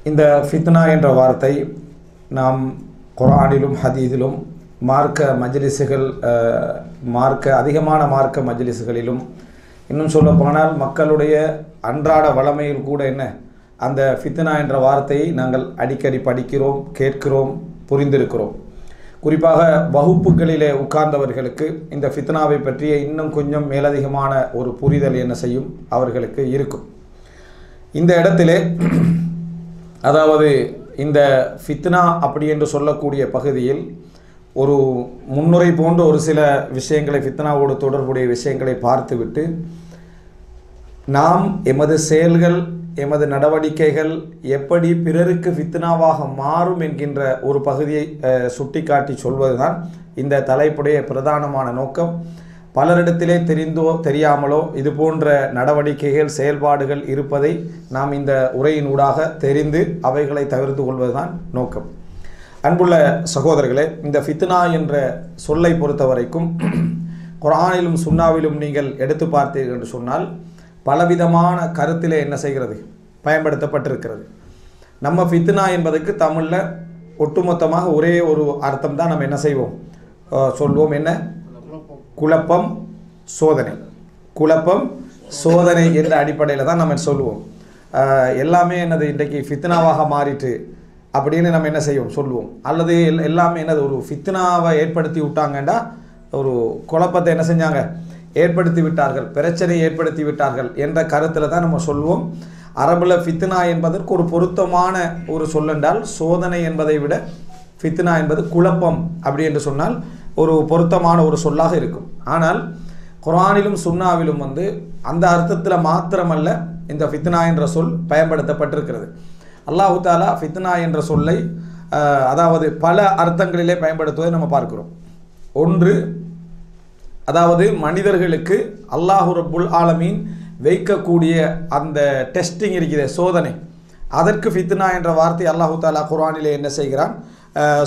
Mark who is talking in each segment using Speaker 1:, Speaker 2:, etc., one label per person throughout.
Speaker 1: இந்த ஃபித்னா என்ற வார்த்தை நாம் குர்ஆனிலும் ஹதீஸிலும் மார்க்க மஜ்லிஸுகள் அதிகமான மார்க்க மஜ்லிஸுகளிலும் இன்னும் சொல்லப்போனால் மக்களுடைய அன்றாட வளமையில் கூட அந்த ஃபித்னா என்ற வார்த்தையை நாங்கள் அடிக்கடி படிக்கிறோம், கேட்கிறோம், புரிந்திருக்கிறோம். குறிப்பாக வகுப்புகளிலே உட்கார்ந்தவர்களுக்கு இந்த ஃபித்னாவை பற்றிய இன்னும் கொஞ்சம் மேலதிகமான ஒரு புரிதல் என்ன செய்யும் அவர்களுக்கு இருக்கும். இந்த இடத்திலே அதாவது இந்த ஃபித்னா அப்படி என்று சொல்லக்கூடிய பகுதியில் ஒரு முன்னுரை போன்ற ஒரு சில விஷயங்களை, ஃபித்னாவோடு தொடர்புடைய விஷயங்களை பார்த்துவிட்டு நாம் எமது செயல்கள், எமது நடவடிக்கைகள் எப்படி பிறருக்கு ஃபித்னாவாக மாறும் என்கின்ற ஒரு பகுதியை சுட்டிக்காட்டி சொல்வதுதான் இந்த தலைப்புடைய பிரதானமான நோக்கம். பலரிடத்திலே தெரிந்தோ தெரியாமலோ இது போன்ற நடவடிக்கைகள், செயல்பாடுகள் இருப்பதை நாம் இந்த உரையினூடாக தெரிந்து அவைகளை தவிர்த்து கொள்வதுதான் நோக்கம். அன்புள்ள சகோதரர்களே, இந்த ஃபித்னா என்ற சொல்லை பொறுத்த வரைக்கும் குர்ஆனிலும் சுன்னாவிலும் நீங்கள் எடுத்து பார்த்தீர்கள் என்று சொன்னால் பலவிதமான கருத்திலே என்ன செய்கிறது, பயன்படுத்தப்பட்டிருக்கிறது. நம்ம ஃபித்னா என்பதற்கு தமிழில் ஒட்டுமொத்தமாக ஒரே ஒரு அர்த்தம் தான் நம்ம என்ன செய்வோம், சொல்வோம். என்ன? குழப்பம், சோதனை. குழப்பம், சோதனை என்ற அடிப்படையில் தான் நம்ம சொல்லுவோம். எல்லாமே என்னது இன்றைக்கு ஃபித்னாவாக மாறிட்டு அப்படின்னு நம்ம என்ன செய்வோம் சொல்லுவோம். அல்லது எல்லாமே என்னது ஒரு ஃபித்னாவை ஏற்படுத்தி விட்டாங்கண்டா ஒரு குழப்பத்தை என்ன செஞ்சாங்க, ஏற்படுத்தி விட்டார்கள், பிரச்சனை ஏற்படுத்தி விட்டார்கள் என்ற கருத்தில் தான் நம்ம சொல்லுவோம். அரபுல ஃபித்னா என்பதற்கு ஒரு பொருத்தமான ஒரு சொல்லென்றால் சோதனை என்பதை விட ஃபித்னா என்பது குழப்பம் அப்படி என்று சொன்னால் ஒரு பொருத்தமான ஒரு சொல்லாக இருக்கும். ஆனால் குர்ஆனிலும் சுன்னாவிலும் அந்த அர்த்தத்தில் மாத்திரமல்ல இந்த ஃபித்னா என்ற சொல் பயன்படுத்தப்பட்டிருக்கிறது. அல்லாஹு தாலா ஃபித்னா என்ற சொல்லை அதாவது பல அர்த்தங்களிலே பயன்படுத்துவதை நம்ம பார்க்கிறோம். ஒன்று, அதாவது மனிதர்களுக்கு அல்லாஹு ரப்புல் ஆலமீன் வைக்கக்கூடிய அந்த டெஸ்டிங் இருக்கிற சோதனை, அதற்கு ஃபித்னா என்ற வார்த்தை அல்லாஹு தாலா குர்ஆனிலே என்ன செய்கிறான்,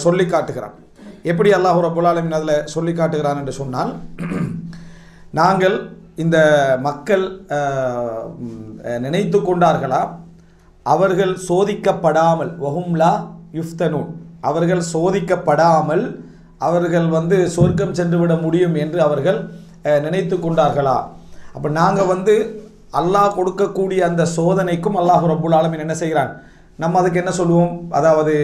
Speaker 1: சொல்லி காட்டுகிறான். எப்படி அல்லாஹு ரப்புல் ஆலமீன் அதில் சொல்லி காட்டுகிறான் என்று சொன்னால், நாங்கள் இந்த மக்கள் நினைத்து கொண்டார்களா அவர்கள் சோதிக்கப்படாமல், வஹும்லா யுஃப்தனூன், அவர்கள் சோதிக்கப்படாமல் அவர்கள் சொர்க்கம் சென்று விட முடியும் என்று அவர்கள் நினைத்து கொண்டார்களா? அப்போ நாங்கள் அல்லாஹ் கொடுக்கக்கூடிய அந்த சோதனைக்கும் அல்லாஹ் ரப்புல் ஆலமீன் என்ன செய்கிறான், நம்ம அதுக்கு என்ன சொல்லுவோம், அதாவது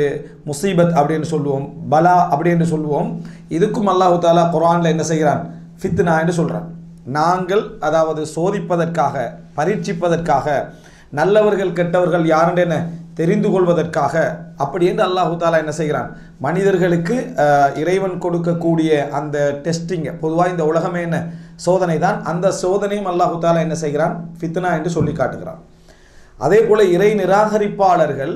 Speaker 1: முசீபத் அப்படின்னு சொல்லுவோம், பலா அப்படின்னு சொல்லுவோம். இதுக்கும் அல்லாஹு தாலா குர்ஆனில் என்ன செய்கிறான், ஃபித்னா என்று சொல்கிறான். நாங்கள் அதாவது சோதிப்பதற்காக, பரீட்சிப்பதற்காக, நல்லவர்கள் கெட்டவர்கள் யாருன்னு என்ன தெரிந்து கொள்வதற்காக அப்படி என்று அல்லாஹு தாலா என்ன செய்கிறான், மனிதர்களுக்கு இறைவன் கொடுக்கக்கூடிய அந்த டெஸ்டிங்கை, பொதுவாக இந்த உலகமே என்ன சோதனை தான், அந்த சோதனையும் அல்லாஹு தாலா என்ன செய்கிறான், ஃபித்னா என்று சொல்லி காட்டுகிறான். அதே போல இறை நிராகரிப்பாளர்கள்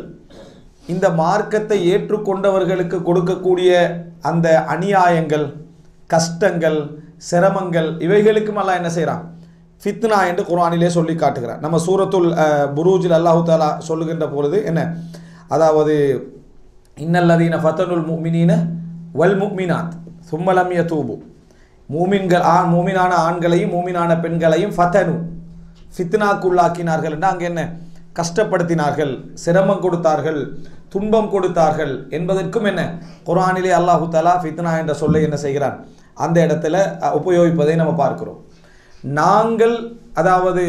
Speaker 1: இந்த மார்க்கத்தை ஏற்றுக்கொண்டவர்களுக்கு கொடுக்கக்கூடிய அந்த அநியாயங்கள், கஷ்டங்கள், சிரமங்கள், இவைகளுக்கும் அல்லாஹ் என்ன செய்கிறான், ஃபித்னா என்று குர்ஆனிலே சொல்லி காட்டுகிறார். நம்ம சூரத்துல் புரூஜில் அல்லாஹு தாலா சொல்லுகின்ற பொழுது என்ன, அதாவது இன்னல்லதீன ஃபதனுல் முஃமினீன வல் முஃமினாத் சும்ம லம் யதூபு, மூமினான ஆண்களையும் மூமினான பெண்களையும் ஃபதனு ஃபித்னாக்குள்ளாக்கினார்கள் என்று அங்கே என்ன கஷ்டப்படுத்தினார்கள், சிரமம் கொடுத்தார்கள், துன்பம் கொடுத்தார்கள் என்பதற்கும் என்ன குர்ஆனிலே அல்லாஹு தாலா ஃபித்னா என்ற சொல்லை என்ன செய்கிறான், அந்த இடத்துல உபயோகிப்பதை நம்ம பார்க்கிறோம். நாங்கள் அதாவது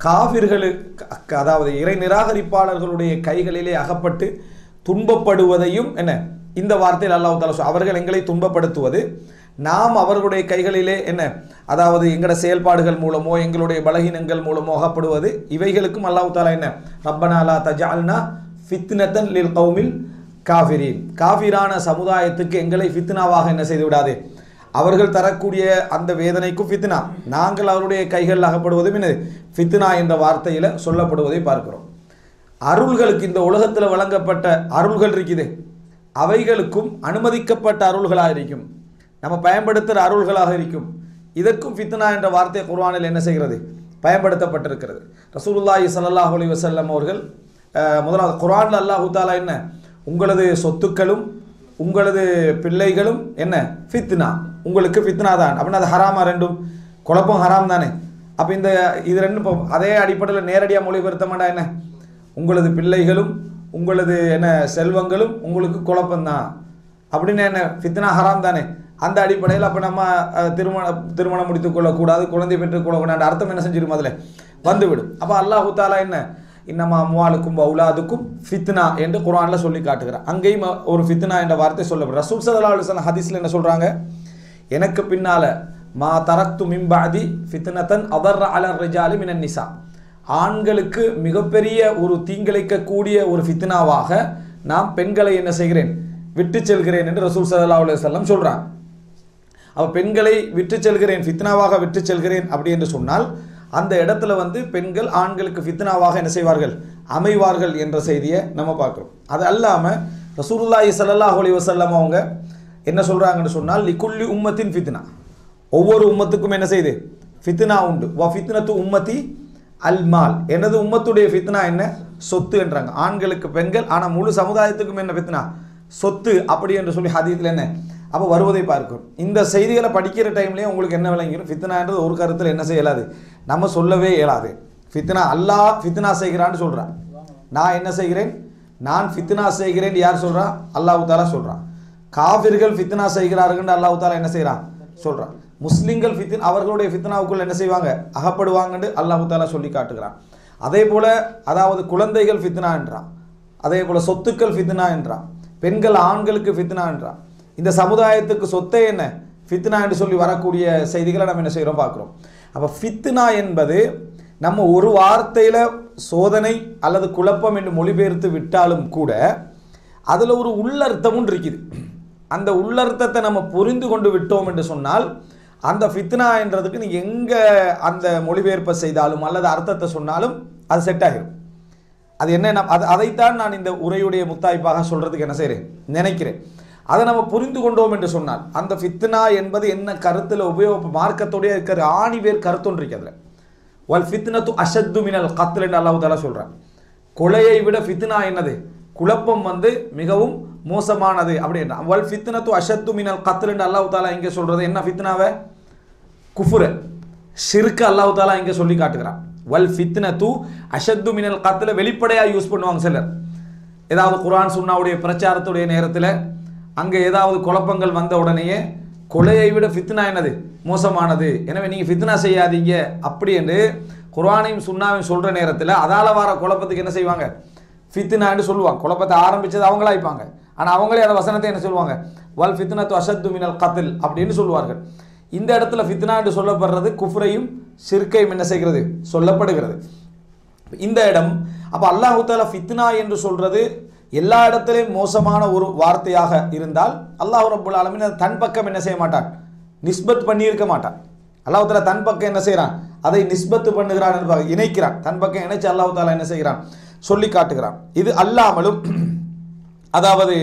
Speaker 1: காஃபிர்களுக்கு, அதாவது இறை நிராகரிப்பாளர்களுடைய கைகளிலே அகப்பட்டு துன்பப்படுவதையும் என்ன இந்த வார்த்தையில் அல்லாஹ் தஆலா அவர்கள் எங்களை துன்பப்படுத்துவது, நாம் அவர்களுடைய கைகளிலே என்ன அதாவது எங்களோட செயல்பாடுகள் மூலமோ எங்களுடைய பலகீனங்கள் மூலமோ அகப்படுவது, இவைகளுக்கும் அல்லாஹ் தஆலா என்ன ரப்பனா லா தஜஅல்னா ஃபித்னத்தன் லில் கௌமில் காஃபிரீன், காஃபிரான சமுதாயத்துக்கு எங்களை ஃபித்னாவாக என்ன செய்து விடாதே, அவர்கள் தரக்கூடிய அந்த வேதனைக்கும் ஃபித்னா, நாங்கள் அவருடைய கைகளில் அகப்படுவதும் என்னது ஃபித்னா என்ற வார்த்தையில் சொல்லப்படுவதை பார்க்கிறோம். அருள்களுக்கு, இந்த உலகத்தில் வழங்கப்பட்ட அருள்கள் இருக்குது, அவைகளுக்கும் அனுமதிக்கப்பட்ட அருள்களாக இருக்கும், நம்ம பயன்படுத்துகிற அருள்களாக இருக்கும். இதற்கும் ஃபித்னா என்ற வார்த்தை குர்ஆனில் என்ன செய்கிறது, பயன்படுத்தப்பட்டிருக்கிறது. ரசூலுல்லாஹி ஸல்லல்லாஹு அலைஹி வஸல்லம் அவர்கள் முதலாவது குர்ஆனில் அல்லாஹு தாலா என்ன, உங்களது சொத்துக்களும் உங்களது பிள்ளைகளும் என்ன ஃபித்னா, உங்களுக்கு ஃபித்னா தான் அப்படின்னா அது ஹராமா, ரெண்டும் குழப்பம் ஹராம் தானே. அப்போ இது ரெண்டும் அதே அடிப்படையில் நேரடியாக மொழிபெருத்தமாட்டா என்ன, உங்களது பிள்ளைகளும் உங்களது என்ன செல்வங்களும் உங்களுக்கு குழப்பம்தான் அப்படின்னு என்ன ஃபித்னா ஹராம் தானே. அந்த அடிப்படையில் அப்போ நம்ம திருமணம் முடித்துக் கொள்ளக்கூடாது, குழந்தை பெற்றுக் கொள்ளக்கூடாது அர்த்தம் என்ன செஞ்சிடும் அதில் வந்துவிடும். அப்போ அல்லாஹு தாலா என்ன இன்னமா அம்வாலுக்கும் அவுலாதுக்கும் ஃபித்னா என்று குர்ஆனில் சொல்லி காட்டுகிறார். அங்கேயும் ஒரு ஃபித்னா என்ற வார்த்தை சொல்லப்படும். ரசூல் ஸல்லல்லாஹு அலைஹி வஸல்லம் ஹதீஸில் என்ன சொல்கிறாங்க, எனக்கு பின்னால் மா தரக்து மின் பஅதி ஃபித்னத்தன் அதர்ர அலர் ரிஜாலி மினன் நிசா, ஆண்களுக்கு மிகப்பெரிய ஒரு தீங்கிழைக்கக்கூடிய ஒரு ஃபித்னாவாக நான் பெண்களை என்ன செய்கிறேன் விட்டு செல்கிறேன் என்று ரசூல் ஸல்லல்லாஹு அலைஹி வஸல்லம் சொல்கிறாங்க. அப்போ பெண்களை விட்டு செல்கிறேன், ஃபித்னாவாக விட்டு செல்கிறேன் அப்படி என்று சொன்னால் அந்த இடத்துல வந்து பெண்கள் ஆண்களுக்கு ஃபித்னாவாக என்ன செய்வார்கள் அமைவார்கள் என்ற செய்தியை நம்ம பார்க்குறோம். அது அல்லாமல் ரசூலுல்லாஹி ஸல்லல்லாஹு அலைஹி வஸல்லம் அவங்க என்ன சொல்கிறாங்கன்னு சொன்னால் லிகுல்லி உம்மத்தின் ஃபித்னா, ஒவ்வொரு உம்மத்துக்கும் என்ன செய்யுது ஃபித்னா உண்டு. வ ஃபித்னத்து உம்மத்தி அல்மால், எனது உம்மத்துடைய ஃபித்னா என்ன சொத்து என்றாங்க. ஆண்களுக்கு பெண்கள், ஆனால் முழு சமுதாயத்துக்கும் என்ன ஃபித்னா சொத்து அப்படி என்று சொல்லி ஹதீஸில் என்ன அப்போ வருவதை பார்க்கும். இந்த செய்திகளை படிக்கிற டைம்லேயே உங்களுக்கு என்ன விளங்கிடும், ஃபித்னான்றது ஒரு கருத்தில் என்ன செய்ய இயலாது, நம்ம சொல்லவே இயலாது. ஃபித்னா அல்லாஹ் ஃபித்னா செய்கிறான்னு சொல்கிறான், நான் என்ன செய்கிறேன் நான் ஃபித்னா செய்கிறேன் யார் சொல்கிறா, அல்லாஹ் தாலா சொல்கிறான். காஃபிர்கள் ஃபித்னா செய்கிறார்கள் அல்லாஹ் தாலா என்ன செய்கிறான் சொல்கிறான். முஸ்லிம்கள் அவர்களுடைய ஃபித்னாவுக்குள் என்ன செய்வாங்க அகப்படுவாங்கன்னு அல்லாஹ் தாலா சொல்லி காட்டுகிறான். அதே போல் அதாவது குழந்தைகள் ஃபித்னா என்றான், அதே போல் சொத்துக்கள் ஃபித்னா என்றான், பெண்கள் ஆண்களுக்கு ஃபித்னா என்றான். இந்த சமுதாயத்துக்கு சொத்தே என்ன ஃபித்னா என்று சொல்லி வரக்கூடிய செய்திகளை நம்ம என்ன செய்கிறோம் பார்க்குறோம். அப்போ ஃபித்னா என்பது நம்ம ஒரு வார்த்தையில் சோதனை அல்லது குழப்பம் என்று மொழிபெயர்த்து விட்டாலும் கூட அதில் ஒரு உள்ளர்த்தமும் இருக்குது. அந்த உள்ளர்த்தத்தை நம்ம புரிந்து கொண்டு விட்டோம் என்று சொன்னால் அந்த ஃபித்னா என்றதுக்கு நீங்கள் எங்கே அந்த மொழிபெயர்ப்பை செய்தாலும் அல்லது அர்த்தத்தை சொன்னாலும் அது செட் ஆகிடும். அது என்ன அதைத்தான் நான் இந்த உரையுடைய முத்தாய்ப்பாக சொல்கிறதுக்கு என்ன செய்கிறேன் நினைக்கிறேன். அதை நம்ம புரிந்து கொண்டோம் என்று சொன்னால் அந்த ஃபித்னா என்பது என்ன கருத்தில் மார்க்கத்தோடைய இருக்கிற ஆணிவேர் கருத்தொன்று இருக்கு. அதில் வல் ஃபித்னத்து அஷத்து மினல் கத்ல் என்று அல்லாஹ் தஆலா சொல்கிறான். கொலையை விட ஃபித்னா என்னது குழப்பம் வந்து மிகவும் மோசமானது அப்படின்னா. வல் ஃபித்னத்து அஷத்து மினல் கத்ல் என்று அல்லாஹ் தஆலா இங்கே சொல்கிறது என்ன ஃபித்னாவை குஃப்ர ஷிர்க் அல்லாஹ் தஆலா இங்கே சொல்லி காட்டுகிறான். வல் ஃபித்னத்து அஷத்து மினல் கத்ல வெளிப்படையாக யூஸ் பண்ணுவாங்க சிலர். ஏதாவது குர்ஆன் சுன்னாவுடைய பிரச்சாரத்துடைய நேரத்தில் அங்கே ஏதாவது குழப்பங்கள் வந்த உடனேயே கொலையை விட ஃபித்னா என்னது மோசமானது, எனவே நீங்கள் ஃபித்னா செய்யாதீங்க அப்படி என்று குர்ஆனையும் சுன்னாவையும் சொல்கிற நேரத்தில் அதால் வர குழப்பத்துக்கு என்ன செய்வாங்க ஃபித்னான்னு சொல்லுவாங்க. குழப்பத்தை ஆரம்பித்தது அவங்களாய்ப்பாங்க, ஆனால் அவங்களே அந்த வசனத்தை என்ன சொல்லுவாங்க வல் ஃபித்னத்து அஷத்து மினல் கத்ல் அப்படின்னு சொல்லுவார்கள். இந்த இடத்துல ஃபித்னா என்று சொல்லப்படுறது குஃப்ரையும் ஷிர்கையும் என்ன செய்கிறது சொல்லப்படுகிறது இந்த இடம். அப்போ அல்லாஹ் தஆலா ஃபித்னா என்று சொல்கிறது எல்லா இடத்திலையும் மோசமான ஒரு வார்த்தையாக இருந்தால் அல்லாஹ் ரப்புல் ஆலமீன் தன் பக்கம் என்ன செய்ய மாட்டான் நிஸ்பத் பண்ணியிருக்க மாட்டான். அல்லாஹ் தஆலா தன் பக்கம் என்ன செய்கிறான் அதை நிஸ்பத்து பண்ணுகிறான் என்பதை இணைக்கிறான். தன் பக்கம் இணைச்சு அல்லாஹ் தஆலா என்ன செய்கிறான் சொல்லி காட்டுகிறான். இது அல்லாமலும் அதாவது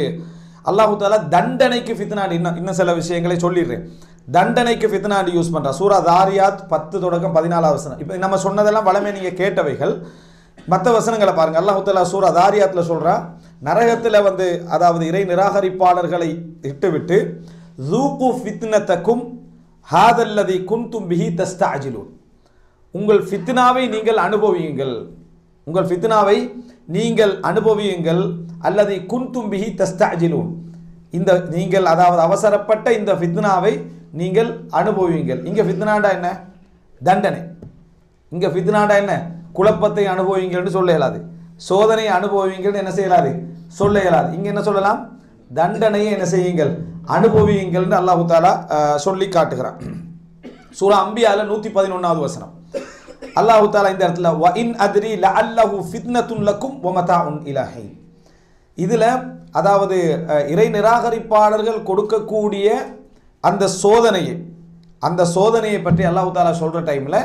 Speaker 1: அல்லாஹ் தஆலா தண்டனைக்கு ஃபித்னா இன்னும் சில விஷயங்களை சொல்லிடுறேன். தண்டனைக்கு ஃபித்னா யூஸ் பண்ணுறான். சூரா தாரியாத் 10 தொடக்கம் 14 வசனம். இப்போ நம்ம சொன்னதெல்லாம் வளமே நீங்கள் கேட்டவைகள். மற்ற வசனங்களை பாருங்கள். அல்லாஹ் தஆலா சூரா தாரியாத்தில் சொல்கிறான், நரகத்தில் வந்து அதாவது இறை நிராகரிப்பாளர்களை இட்டுவிட்டு ஸூகு ஃபித்னத்தக்கும் ஹாதல்லதி குன்தும் பிஹி தஸ்தஅஜிலூன், உங்கள் ஃபித்னாவை நீங்கள் அனுபவியுங்கள், உங்கள் ஃபித்னாவை நீங்கள் அனுபவியுங்கள், அல்லது குன்தும் பிஹி தஸ்தஅஜிலூன், இந்த நீங்கள் அதாவது அவசரப்பட்ட இந்த ஃபித்னாவை நீங்கள் அனுபவியுங்கள். இங்கே ஃபித்னாண்டா என்ன தண்டனை, இங்கே ஃபித்னாண்டா என்ன குழப்பத்தை அனுபவிங்கள்னு சொல்ல இயலாது, சோதனை அனுபவிங்கள் என்ன செய்யலாது சொல்ல இயலாது. இங்கே என்ன சொல்லலாம் தண்டனையை என்ன செய்யுங்கள் அனுபவியுங்கள்னு அல்லாஹ் தஆலா சொல்லி காட்டுகிறான். சூரா அம்பியால 111வது வசனம் அல்லாஹ் தஆலா இந்த இடத்துல வ இன் அத்ரி லஅல்லஹு ஃபித்னத்துன் லக்கும் வ மதாஉன் இலாஹி, இதில் அதாவது இறை நிராகரிப்பாளர்கள் கொடுக்கக்கூடிய அந்த சோதனையை பற்றி அல்லாஹ் தஆலா சொல்கிற டைமில்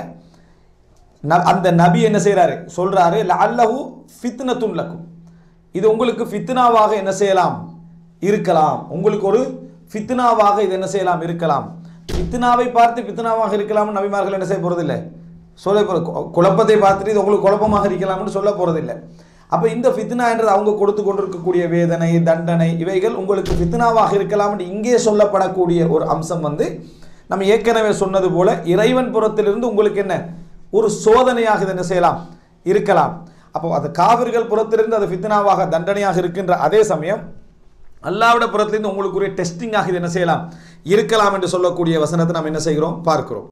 Speaker 1: அந்த நபி என்ன செய்கிறாரு சொல்கிறாரு லஅல்லஹு ஃபித்னத்துன் லக்கும், இது உங்களுக்கு ஃபித்னாவாக என்ன செய்யலாம் இருக்கலாம், உங்களுக்கு ஒரு ஃபித்னாவாக இது என்ன செய்யலாம் இருக்கலாம். ஃபித்னாவை பார்த்து ஃபித்னாவாக இருக்கலாம் நபிமார்கள் என்ன செய்ய போகிறதில்லை சொல்ல போகிற, குழப்பத்தை பார்த்துட்டு இது உங்களுக்கு குழப்பமாக இருக்கலாம்னு சொல்ல போகிறதில்லை. அப்போ இந்த ஃபித்னா என்றது அவங்க கொடுத்து கொண்டிருக்கக்கூடிய வேதனை தண்டனை இவைகள் உங்களுக்கு ஃபித்னாவாக இருக்கலாம் என்று இங்கே சொல்லப்படக்கூடிய ஒரு அம்சம் வந்து நம்ம ஏற்கனவே சொன்னது போல இறைவன் புறத்திலிருந்து உங்களுக்கு என்ன ஒரு சோதனையாக இது என்ன செய்யலாம் இருக்கலாம். அப்போ அது காவிர்கள் புறத்திலிருந்து அது ஃபித்னாவாக தண்டனையாக இருக்கின்ற அதே சமயம் அல்லாஹ்வுடைய புறத்திலிருந்து உங்களுக்குரிய டெஸ்டிங்காக இது என்ன செய்யலாம் இருக்கலாம் என்று சொல்லக்கூடிய வசனத்தை நாம் என்ன செய்கிறோம் பார்க்கிறோம்.